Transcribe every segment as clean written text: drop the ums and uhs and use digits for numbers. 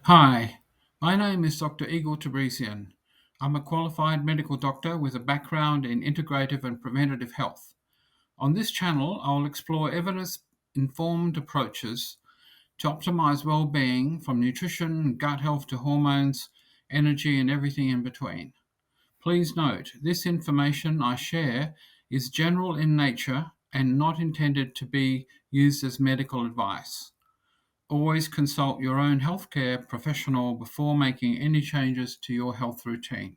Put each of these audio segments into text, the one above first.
Hi, my name is Dr. Igor Tabrizian. I'm a qualified medical doctor with a background in integrative and preventative health. On this channel, I'll explore evidence informed approaches to optimize well being from nutrition, gut health to hormones, energy, and everything in between. Please note, this information I share is general in nature and not intended to be used as medical advice. Always consult your own healthcare professional before making any changes to your health routine.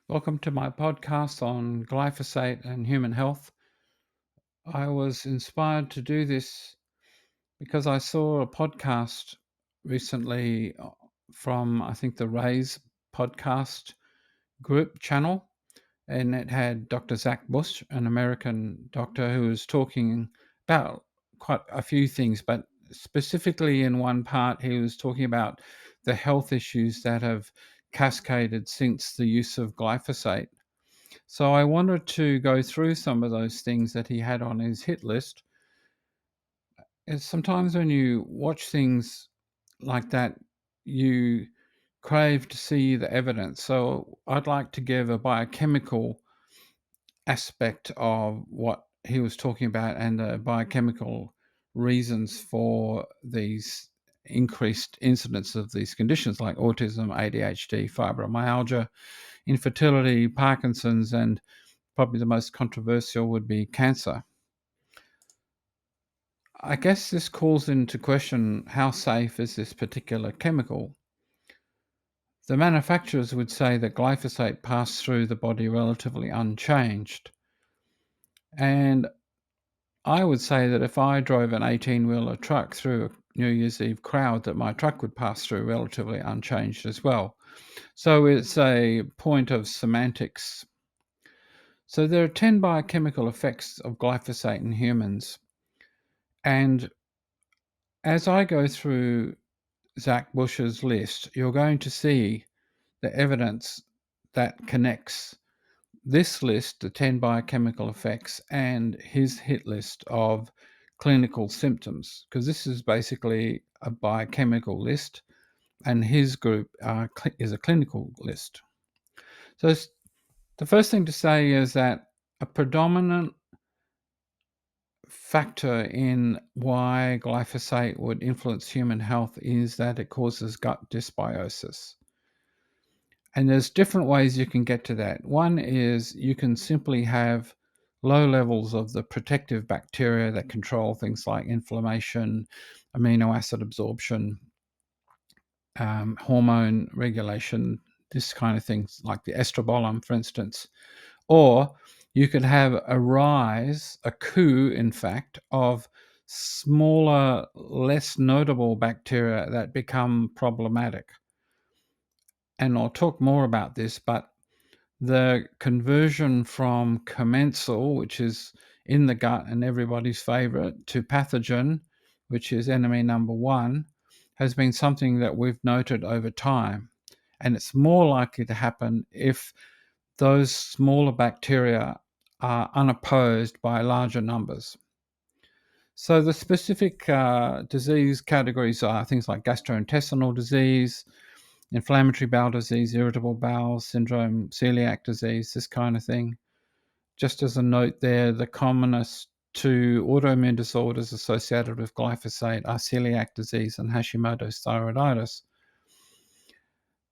Welcome to my podcast on glyphosate and human health. I was inspired to do this because I saw a podcast recently from, I think, the Raise podcast group channel, and it had Dr. Zach Bush, an American doctor, who was talking about quite a few things, but specifically in one part, he was talking about the health issues that have cascaded since the use of glyphosate. So I wanted to go through some of those things that he had on his hit list. And sometimes when you watch things like that, you crave to see the evidence. So I'd like to give a biochemical aspect of what he was talking about and the biochemical reasons for these increased incidence of these conditions like autism, ADHD, fibromyalgia, infertility, Parkinson's, and probably the most controversial would be cancer. I guess this calls into question how safe is this particular chemical? The manufacturers would say that glyphosate passed through the body relatively unchanged. And I would say that if I drove an 18-wheeler truck through a New Year's Eve crowd, that my truck would pass through relatively unchanged as well. So it's a point of semantics. So there are 10 biochemical effects of glyphosate in humans. And as I go through Zach Bush's list, you're going to see the evidence that connects this list, the 10 biochemical effects, and his hit list of clinical symptoms, because this is basically a biochemical list, and his group is a clinical list. So the first thing to say is that a predominant factor in why glyphosate would influence human health is that it causes gut dysbiosis. And there's different ways you can get to that. One is you can simply have low levels of the protective bacteria that control things like inflammation, amino acid absorption, hormone regulation, this kind of things, like the estrobolome, for instance. Or you could have a coup, in fact, of smaller, less notable bacteria that become problematic. And I'll talk more about this, but the conversion from commensal, which is in the gut and everybody's favorite, to pathogen, which is enemy number one, has been something that we've noted over time. And it's more likely to happen if those smaller bacteria are unopposed by larger numbers. So the specific disease categories are things like gastrointestinal disease, inflammatory bowel disease, irritable bowel syndrome, celiac disease, this kind of thing. Just as a note there, the commonest two autoimmune disorders associated with glyphosate are celiac disease and Hashimoto's thyroiditis.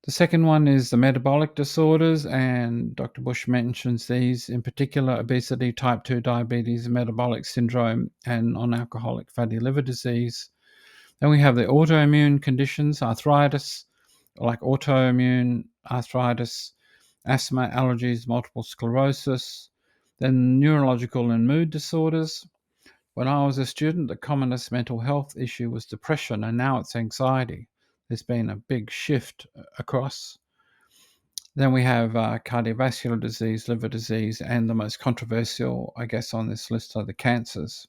The second one is the metabolic disorders, and Dr. Bush mentions these, in particular obesity, type 2 diabetes, metabolic syndrome, and non-alcoholic fatty liver disease. Then we have the autoimmune conditions, arthritis, like autoimmune arthritis, asthma, allergies, multiple sclerosis. Then neurological and mood disorders. When I was a student, the commonest mental health issue was depression, and now it's anxiety. There's been a big shift across. Then we have cardiovascular disease, liver disease, and the most controversial, I guess, on this list are the cancers.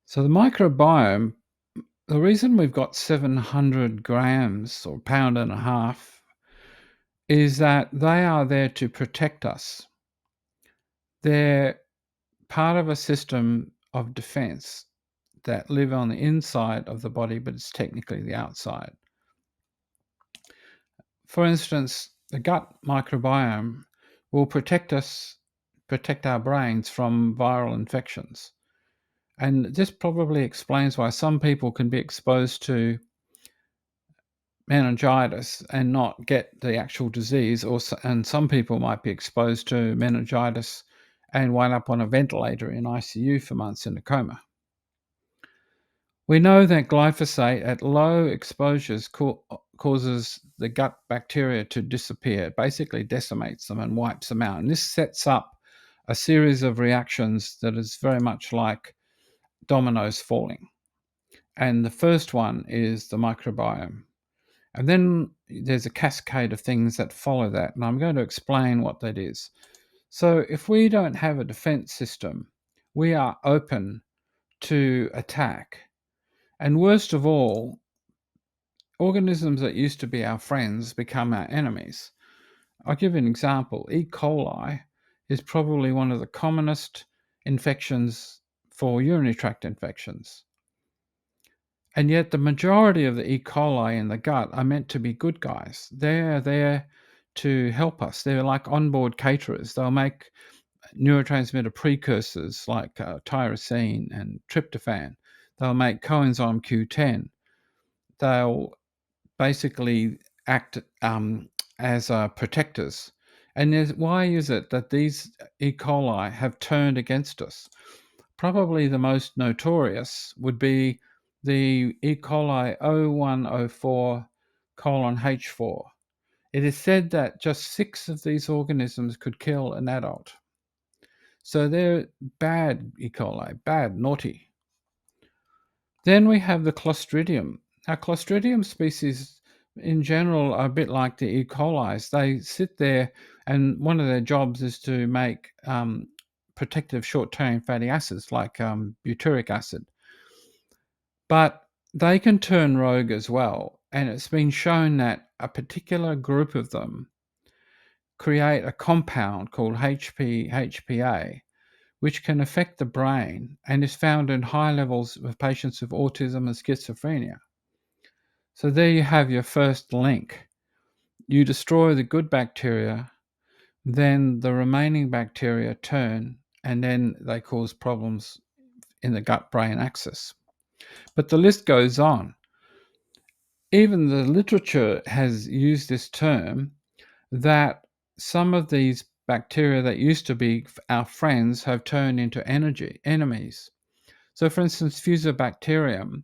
So the microbiome, the reason we've got 700 grams or pound and a half is that they are there to protect us. They're part of a system of defense that live on the inside of the body, but it's technically the outside. For instance, the gut microbiome will protect our brains from viral infections. And this probably explains why some people can be exposed to meningitis and not get the actual disease, and some people might be exposed to meningitis and wind up on a ventilator in ICU for months in a coma. We know that glyphosate at low exposures causes the gut bacteria to disappear. It basically decimates them and wipes them out. And this sets up a series of reactions that is very much like dominoes falling. And the first one is the microbiome. And then there's a cascade of things that follow that. And I'm going to explain what that is. So if we don't have a defense system, we are open to attack. And worst of all, organisms that used to be our friends become our enemies. I'll give you an example. E. coli is probably one of the commonest infections for urinary tract infections. And yet the majority of the E. coli in the gut are meant to be good guys. They're there to help us. They're like onboard caterers. They'll make neurotransmitter precursors like tyrosine and tryptophan. They'll make coenzyme Q10. They'll basically act as protectors. And why is it that these E. coli have turned against us? Probably the most notorious would be the E. coli 0104 H4. It is said that just 6 of these organisms could kill an adult. So they're bad E. coli, bad, naughty. Then we have the Clostridium. Now, Clostridium species in general are a bit like the E. coli's. They sit there, and one of their jobs is to make protective short-chain fatty acids like butyric acid. But they can turn rogue as well, and it's been shown that a particular group of them create a compound called HPA, which can affect the brain and is found in high levels of patients with autism and schizophrenia. So there you have your first link. You destroy the good bacteria, then the remaining bacteria turn, and then they cause problems in the gut-brain axis. But the list goes on. Even the literature has used this term that some of these bacteria that used to be our friends have turned into enemies. So, for instance, Fusobacterium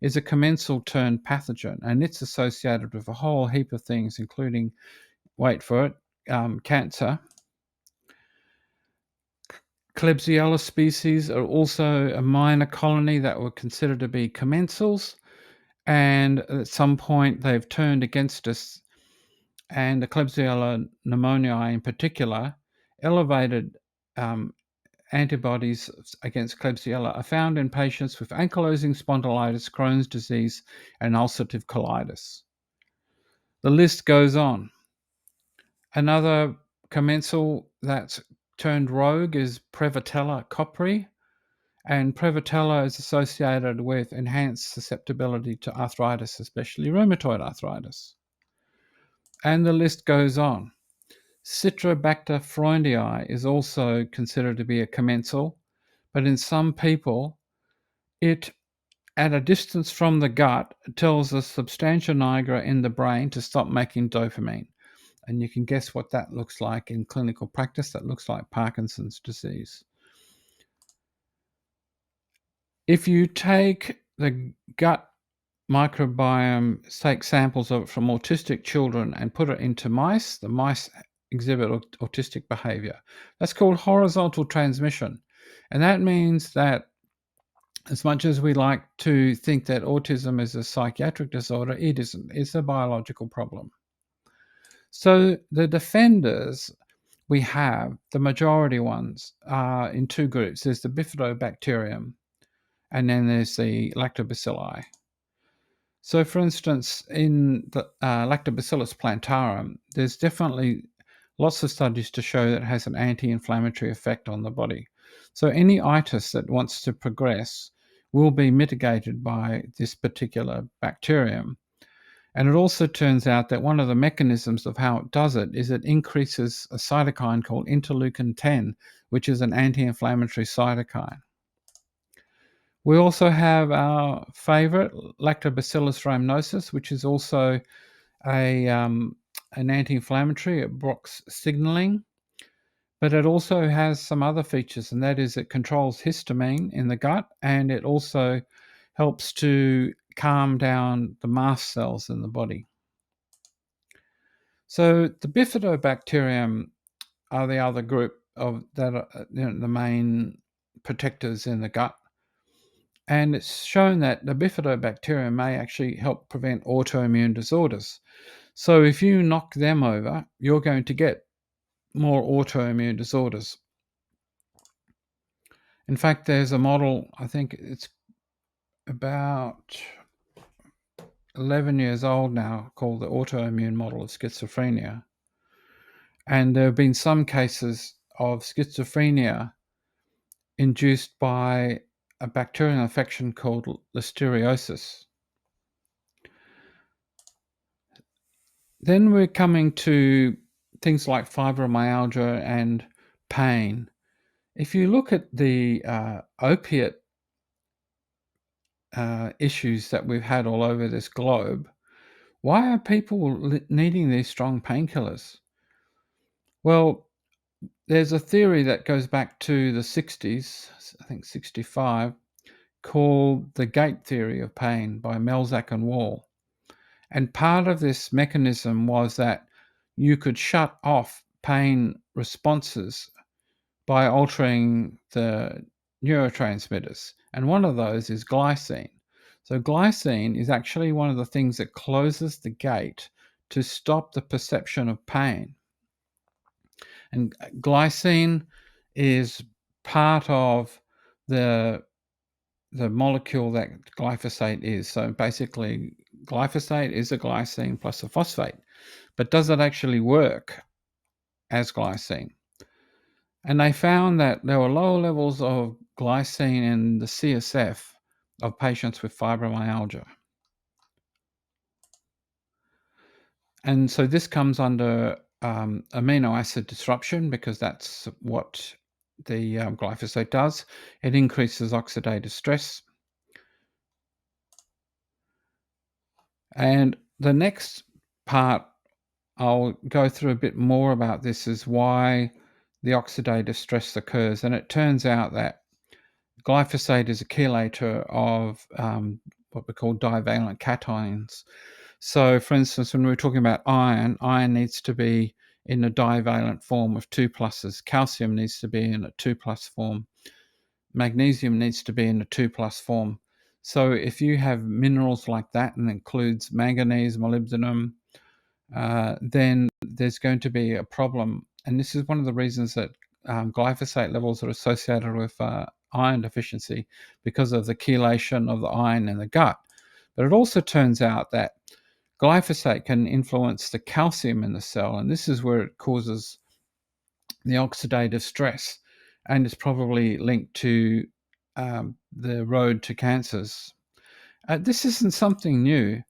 is a commensal turned pathogen, and it's associated with a whole heap of things, including, wait for it, cancer. Klebsiella species are also a minor colony that were considered to be commensals, and at some point they've turned against us. And the Klebsiella pneumoniae in particular, elevated antibodies against Klebsiella are found in patients with ankylosing spondylitis, Crohn's disease, and ulcerative colitis. The list goes on. Another commensal that's turned rogue is Prevotella copri, and Prevotella is associated with enhanced susceptibility to arthritis, especially rheumatoid arthritis. And the list goes on. Citrobacter freundii is also considered to be a commensal, but in some people, it, at a distance from the gut, tells the substantia nigra in the brain to stop making dopamine. And you can guess what that looks like in clinical practice. That looks like Parkinson's disease. If you take the gut microbiome, take samples of it from autistic children and put it into mice, the mice exhibit autistic behavior. That's called horizontal transmission. And that means that as much as we like to think that autism is a psychiatric disorder, it isn't. It's a biological problem. So the defenders we have, the majority ones, are in 2 groups. There's the bifidobacterium, and then there's the lactobacilli. So, for instance, in the Lactobacillus plantarum, there's definitely lots of studies to show that it has an anti-inflammatory effect on the body. So any itis that wants to progress will be mitigated by this particular bacterium. And it also turns out that one of the mechanisms of how it does it is it increases a cytokine called interleukin 10, which is an anti-inflammatory cytokine. We also have our favorite, Lactobacillus rhamnosus, which is also an anti-inflammatory. It blocks signaling, but it also has some other features, and that is it controls histamine in the gut, and it also helps to calm down the mast cells in the body. So the bifidobacterium are the other group of that are, the main protectors in the gut. And it's shown that the bifidobacterium may actually help prevent autoimmune disorders. So if you knock them over, you're going to get more autoimmune disorders. In fact, there's a model, I think it's about 11 years old now, called the autoimmune model of schizophrenia. And there have been some cases of schizophrenia induced by a bacterial infection called listeriosis. Then we're coming to things like fibromyalgia and pain. If you look at the opiate issues that we've had all over this globe, why are people needing these strong painkillers? Well, there's a theory that goes back to the 60s, I think 65, called the gate theory of pain by Melzack and Wall. And part of this mechanism was that you could shut off pain responses by altering the neurotransmitters. And one of those is glycine. So glycine is actually one of the things that closes the gate to stop the perception of pain. And glycine is part of the molecule that glyphosate is. So basically, glyphosate is a glycine plus a phosphate. But does it actually work as glycine? And they found that there were lower levels of glycine in the CSF of patients with fibromyalgia. And so this comes under amino acid disruption, because that's what the glyphosate does. It increases oxidative stress. And the next part I'll go through a bit more about this is why the oxidative stress occurs. And it turns out that glyphosate is a chelator of what we call divalent cations. So, for instance, when we're talking about iron needs to be in a divalent form with 2 pluses. Calcium needs to be in a 2 plus form. Magnesium needs to be in a 2 plus form. So if you have minerals like that, and includes manganese, molybdenum, then there's going to be a problem. And this is one of the reasons that glyphosate levels are associated with iron deficiency, because of the chelation of the iron in the gut. But it also turns out that glyphosate can influence the calcium in the cell, and this is where it causes the oxidative stress, and it's probably linked to the road to cancers. This isn't something new.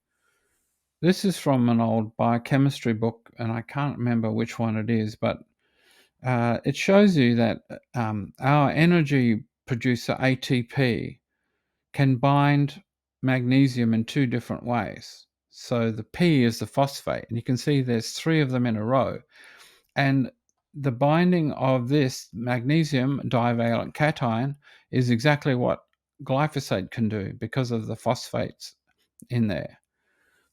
This is from an old biochemistry book, and I can't remember which one it is, but it shows you that our energy producer ATP can bind magnesium in 2 different ways. So the P is the phosphate, and you can see there's 3 of them in a row. And the binding of this magnesium divalent cation is exactly what glyphosate can do, because of the phosphates in there.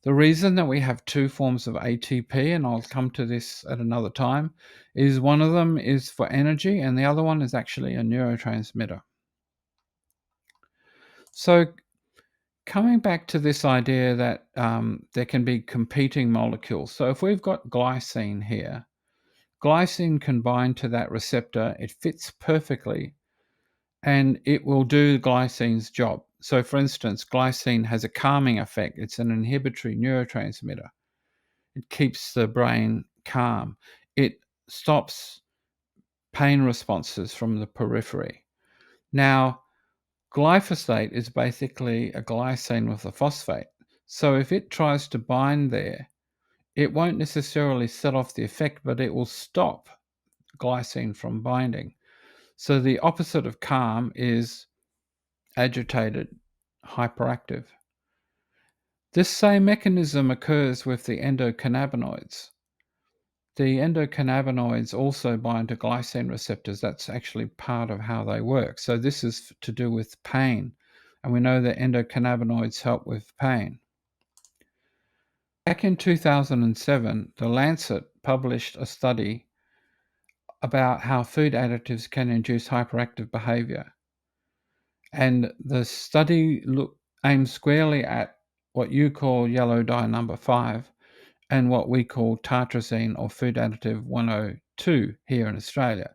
The reason that we have 2 forms of ATP, and I'll come to this at another time, is one of them is for energy and the other one is actually a neurotransmitter. So coming back to this idea that there can be competing molecules. So if we've got glycine here, glycine can bind to that receptor. It fits perfectly, and it will do glycine's job. So for instance, glycine has a calming effect. It's an inhibitory neurotransmitter. It keeps the brain calm. It stops pain responses from the periphery. Now, glyphosate is basically a glycine with a phosphate. So if it tries to bind there, it won't necessarily set off the effect, but it will stop glycine from binding. So the opposite of calm is agitated, hyperactive. This same mechanism occurs with the endocannabinoids. The endocannabinoids also bind to glycine receptors. That's actually part of how they work. So this is to do with pain. And we know that endocannabinoids help with pain. Back in 2007, The Lancet published a study about how food additives can induce hyperactive behavior. And the study aimed squarely at what you call yellow dye number 5 and what we call tartrazine or food additive 102 here in Australia.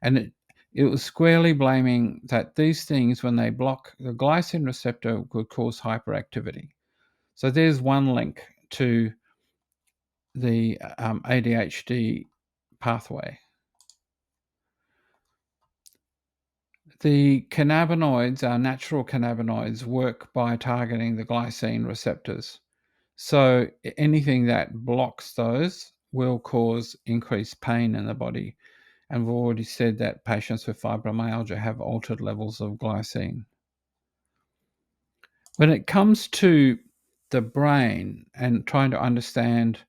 And it was squarely blaming that these things, when they block the glycine receptor, could cause hyperactivity. So there's one link to the ADHD pathway. The cannabinoids, our natural cannabinoids, work by targeting the glycine receptors. So anything that blocks those will cause increased pain in the body. And we've already said that patients with fibromyalgia have altered levels of glycine. When it comes to the brain and trying to understand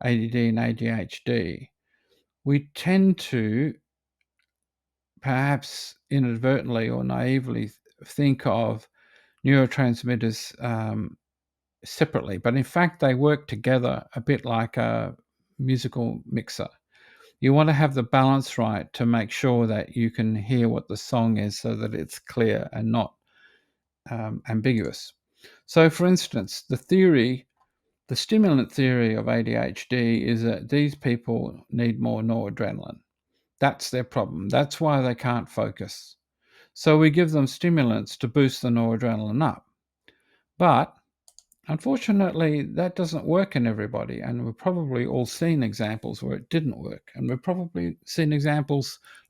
ADD and ADHD, we tend to perhaps inadvertently or naively think of neurotransmitters separately, but in fact they work together a bit like a musical mixer. You want to have the balance right to make sure that you can hear what the song is so that it's clear and not ambiguous. So, for instance, the stimulant theory of ADHD is that these people need more noradrenaline. That's their problem. That's why they can't focus. So we give them stimulants to boost the noradrenaline up. But unfortunately, that doesn't work in everybody. And we've probably all seen examples where it didn't work. And we've probably seen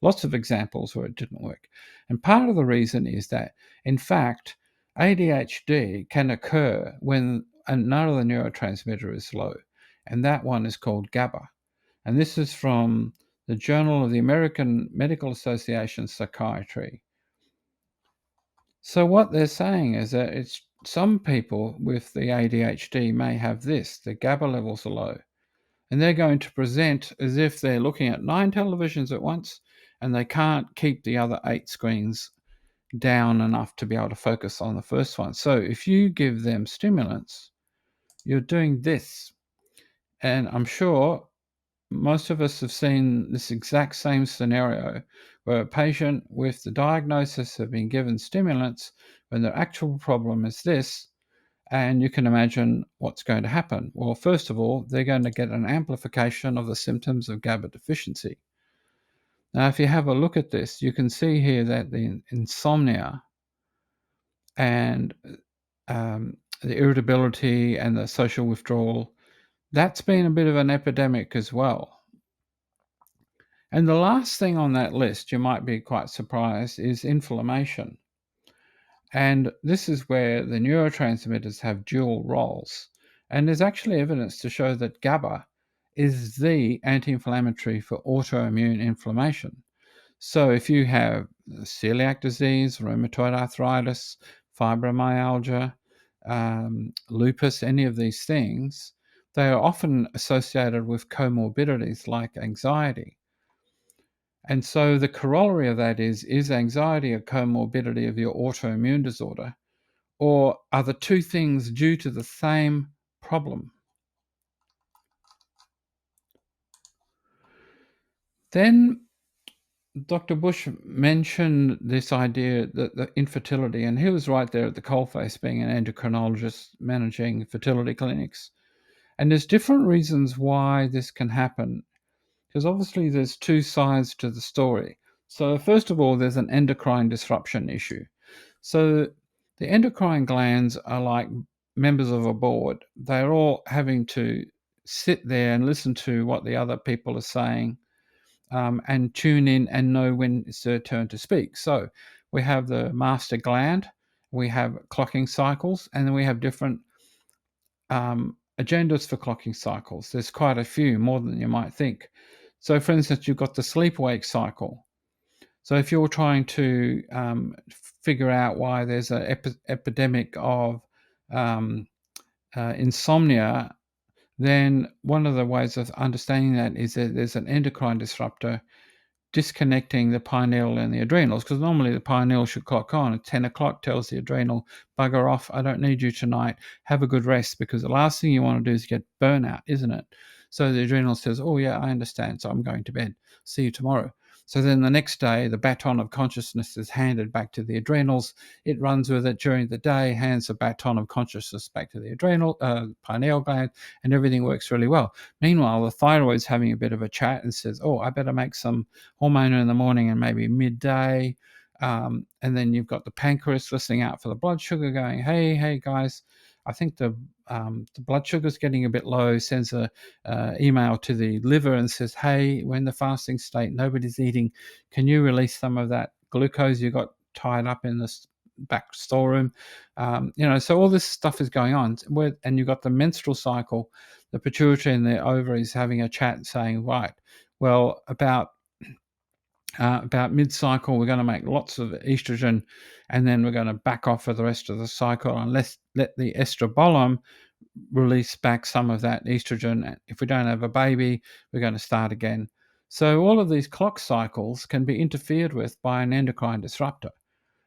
lots of examples where it didn't work. And part of the reason is that, in fact, ADHD can occur when another neurotransmitter is low. And that one is called GABA. And this is from the Journal of the American Medical Association Psychiatry. So what they're saying is that it's some people with the ADHD may have this, the GABA levels are low, and they're going to present as if they're looking at 9 televisions at once and they can't keep the other 8 screens down enough to be able to focus on the first one. So if you give them stimulants, you're doing this. And I'm sure most of us have seen this exact same scenario where a patient with the diagnosis have been given stimulants when their actual problem is this, and you can imagine what's going to happen. Well, first of all, they're going to get an amplification of the symptoms of GABA deficiency. Now, if you have a look at this, you can see here that the insomnia and the irritability and the social withdrawal, that's been a bit of an epidemic as well. And the last thing on that list, you might be quite surprised, is inflammation. And this is where the neurotransmitters have dual roles. And there's actually evidence to show that GABA is the anti-inflammatory for autoimmune inflammation. So if you have celiac disease, rheumatoid arthritis, fibromyalgia, lupus, any of these things, they are often associated with comorbidities like anxiety. And so the corollary of that is anxiety a comorbidity of your autoimmune disorder, or are the two things due to the same problem? Then Dr. Bush mentioned this idea that the infertility, and he was right there at the coalface being an endocrinologist managing fertility clinics. And there's different reasons why this can happen, because obviously there's two sides to the story. So first of all, there's an endocrine disruption issue. So the endocrine glands are like members of a board. They're all having to sit there and listen to what the other people are saying, and tune in and know when it's their turn to speak. So we have the master gland, we have clocking cycles, and then we have different agendas for clocking cycles. There's quite a few, more than you might think. So, for instance, you've got the sleep-wake cycle. So if you're trying to figure out why there's an epidemic of insomnia, then one of the ways of understanding that is that there's an endocrine disruptor disconnecting the pineal and the adrenals, because normally the pineal should clock on at 10 o'clock, tells the adrenal, bugger off, I don't need you tonight, have a good rest, because the last thing you want to do is get burnout, isn't it? So the adrenal says, oh yeah, I understand, so I'm going to bed, see you tomorrow. So then the next day, the baton of consciousness is handed back to the adrenals. It runs with it during the day, hands the baton of consciousness back to the adrenal, pineal gland, and everything works really well. Meanwhile, the thyroid's having a bit of a chat and says, oh, I better make some hormone in the morning and maybe midday. And then you've got the pancreas listening out for the blood sugar going, hey guys, I think the blood sugar is getting a bit low, sends a email to the liver and says, hey, we're in the fasting state, nobody's eating. Can you release some of that glucose you got tied up in this back storeroom? So all this stuff is going on. And you've got the menstrual cycle, the pituitary and the ovaries having a chat saying, right, well, about mid-cycle, we're going to make lots of estrogen, and then we're going to back off for the rest of the cycle and let the estrobolome release back some of that estrogen. If we don't have a baby, we're going to start again. So all of these clock cycles can be interfered with by an endocrine disruptor,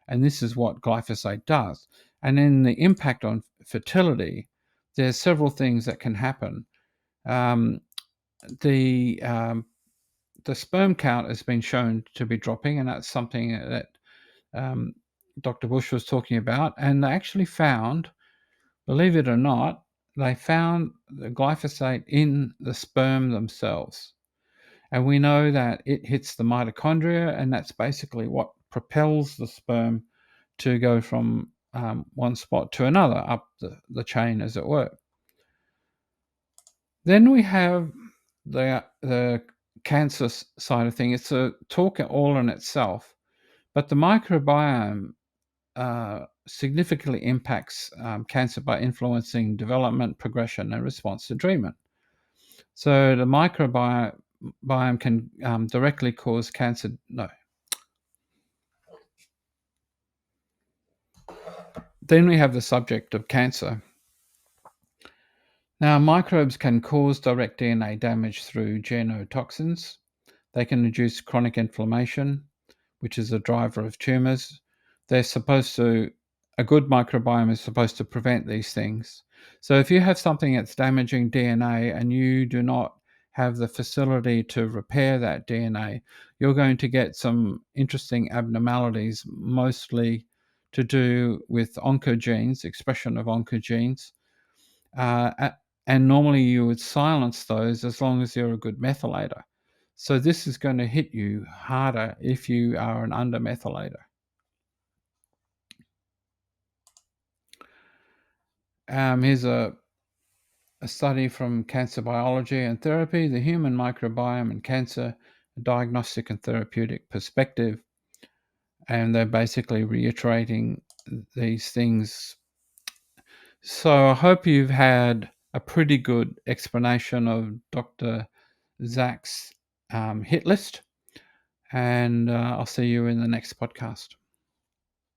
and this is what glyphosate does. And then the impact on fertility, there's several things that can happen. The sperm count has been shown to be dropping, and that's something that Dr. Bush was talking about. And they actually found, believe it or not, they found the glyphosate in the sperm themselves. And we know that it hits the mitochondria, and that's basically what propels the sperm to go from one spot to another, up the chain, as it were. Then we have the cancer side of things. It's a talk all in itself, but the microbiome significantly impacts cancer by influencing development, progression, and response to treatment. So the microbiome can directly cause cancer. No. Then we have the subject of cancer. Now, microbes can cause direct DNA damage through genotoxins. They can induce chronic inflammation, which is a driver of tumors. A good microbiome is supposed to prevent these things. So if you have something that's damaging DNA and you do not have the facility to repair that DNA, you're going to get some interesting abnormalities, mostly to do with oncogenes, expression of oncogenes. And normally you would silence those as long as you're a good methylator. So this is going to hit you harder if you are an undermethylator. Here's a study from Cancer Biology and Therapy, the human microbiome and cancer, a diagnostic and therapeutic perspective. And they're basically reiterating these things. So I hope you've had a pretty good explanation of Dr. Zach's hit list. And I'll see you in the next podcast.